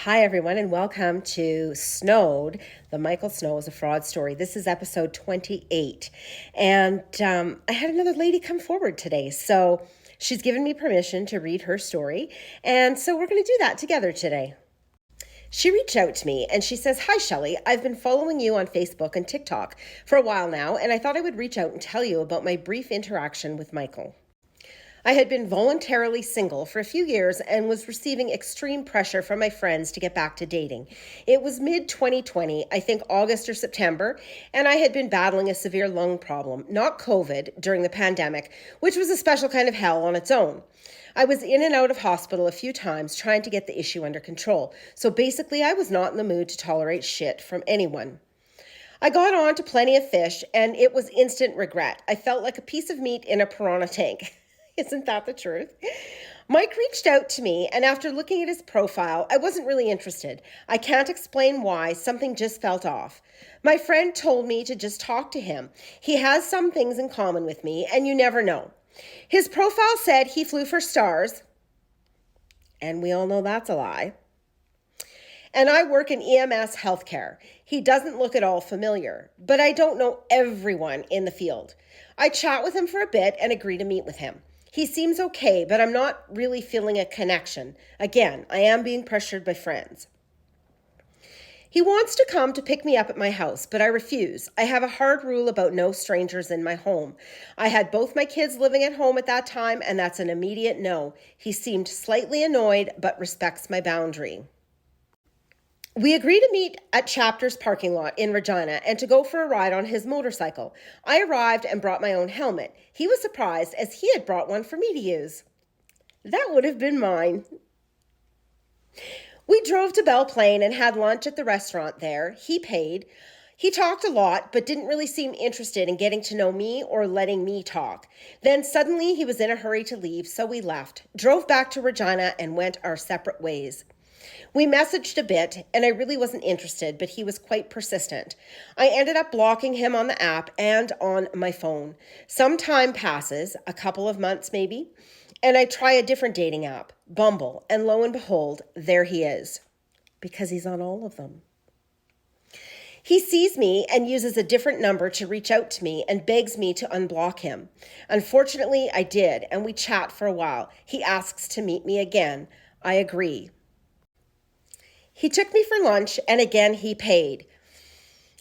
Hi, everyone, and welcome to Snowed. The Michael Snow is a fraud story. This is episode 28. And I had another lady come forward today. So she's given me permission to read her story. And so we're going to do that together today. She reached out to me and she says, "Hi, Shelley. I've been following you on Facebook and TikTok for a while now, and I thought I would reach out and tell you about my brief interaction with Michael. I had been voluntarily single for a few years and was receiving extreme pressure from my friends to get back to dating. It was mid-2020, I think August or September, and I had been battling a severe lung problem, not COVID, during the pandemic, which was a special kind of hell on its own. I was in and out of hospital a few times trying to get the issue under control, so basically I was not in the mood to tolerate shit from anyone. I got on to Plenty of Fish, and it was instant regret. I felt like a piece of meat in a piranha tank." Isn't that the truth? Mike reached out to me, and after looking at his profile, I wasn't really interested. I can't explain why, something just felt off. My friend told me to just talk to him. He has some things in common with me, and you never know. His profile said he flew for stars, and we all know that's a lie. And I work in EMS healthcare. He doesn't look at all familiar, but I don't know everyone in the field. I chat with him for a bit and agree to meet with him. He seems okay, but I'm not really feeling a connection. Again, I am being pressured by friends. He wants to come to pick me up at my house, but I refuse. I have a hard rule about no strangers in my home. I had both my kids living at home at that time, and that's an immediate no. He seemed slightly annoyed, but respects my boundary. We agreed to meet at Chapter's parking lot in Regina and to go for a ride on his motorcycle. I arrived and brought my own helmet. He was surprised as he had brought one for me to use. That would have been mine. We drove to Belle Plaine and had lunch at the restaurant there. He paid. He talked a lot, but didn't really seem interested in getting to know me or letting me talk. Then suddenly he was in a hurry to leave, so we left, drove back to Regina, and went our separate ways. We messaged a bit, and I really wasn't interested, but he was quite persistent. I ended up blocking him on the app and on my phone. Some time passes, a couple of months maybe, and I try a different dating app, Bumble, and lo and behold, there he is, because he's on all of them. He sees me and uses a different number to reach out to me and begs me to unblock him. Unfortunately, I did, and we chat for a while. He asks to meet me again. I agree. He took me for lunch, and again he paid.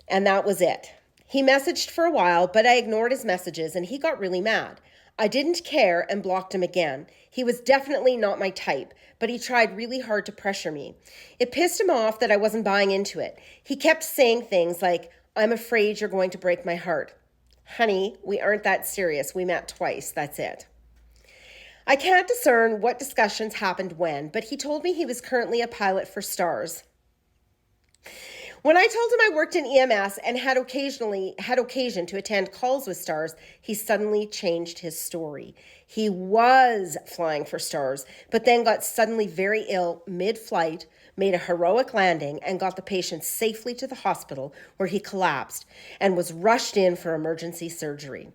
And that was it. He messaged for a while, but I ignored his messages, and he got really mad. I didn't care and blocked him again. He was definitely not my type, but he tried really hard to pressure me. It pissed him off that I wasn't buying into it. He kept saying things like, "I'm afraid you're going to break my heart." Honey, we aren't that serious. We met twice. That's it. I can't discern what discussions happened when, but he told me he was currently a pilot for Stars. When I told him I worked in EMS and had occasion to attend calls with Stars, he suddenly changed his story. He was flying for Stars, but then got suddenly very ill mid-flight, made a heroic landing, and got the patient safely to the hospital where he collapsed and was rushed in for emergency surgery.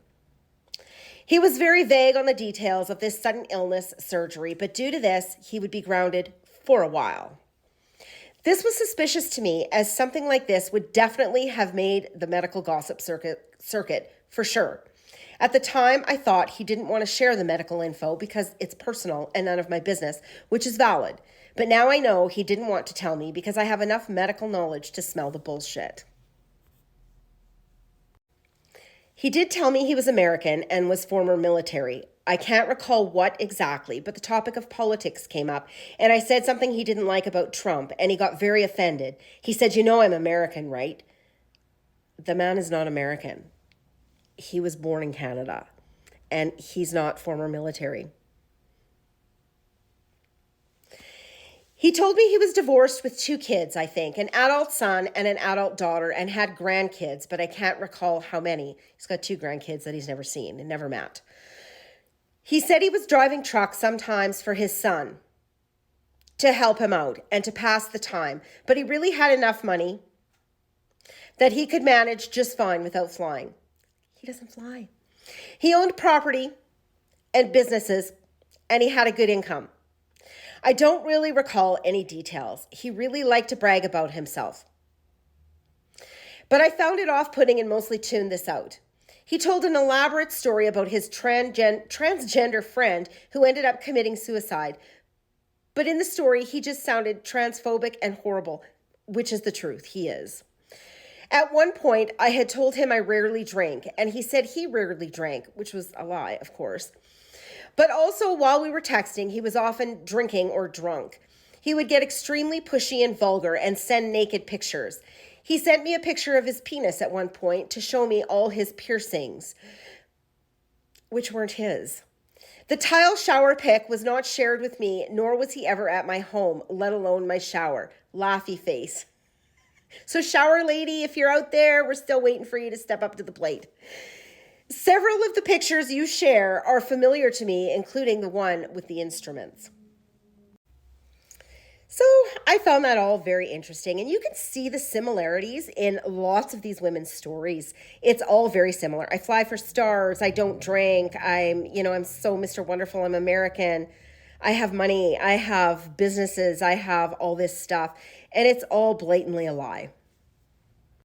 He was very vague on the details of this sudden illness surgery, but due to this, he would be grounded for a while. This was suspicious to me, as something like this would definitely have made the medical gossip circuit for sure. At the time, I thought he didn't want to share the medical info because it's personal and none of my business, which is valid. But now I know he didn't want to tell me because I have enough medical knowledge to smell the bullshit. He did tell me he was American and was former military. I can't recall what exactly, but the topic of politics came up, and I said something he didn't like about Trump, and he got very offended. He said, "You know I'm American, right?" The man is not American. He was born in Canada, and he's not former military. He told me he was divorced with 2 kids, I think, an adult son and an adult daughter, and had grandkids, but I can't recall how many. He's got 2 grandkids that he's never seen and never met. He said he was driving trucks sometimes for his son to help him out and to pass the time, but he really had enough money that he could manage just fine without flying. He doesn't fly. He owned property and businesses, and he had a good income. I don't really recall any details. He really liked to brag about himself. But I found it off-putting and mostly tuned this out. He told an elaborate story about his transgender friend who ended up committing suicide. But in the story, he just sounded transphobic and horrible, which is the truth. He is. At one point, I had told him I rarely drank, and he said he rarely drank, which was a lie, of course. But also, while we were texting, he was often drinking or drunk. He would get extremely pushy and vulgar and send naked pictures. He sent me a picture of his penis at one point to show me all his piercings, which weren't his. The tile shower pic was not shared with me, nor was he ever at my home, let alone my shower. Laughy face. So shower lady, if you're out there, we're still waiting for you to step up to the plate. Several of the pictures you share are familiar to me, including the one with the instruments. So I found that all very interesting, and you can see the similarities in lots of these women's stories. It's all very similar. I fly for stars. I don't drink. I'm so Mr. Wonderful. I'm American. I have money. I have businesses. I have all this stuff, and it's all blatantly a lie.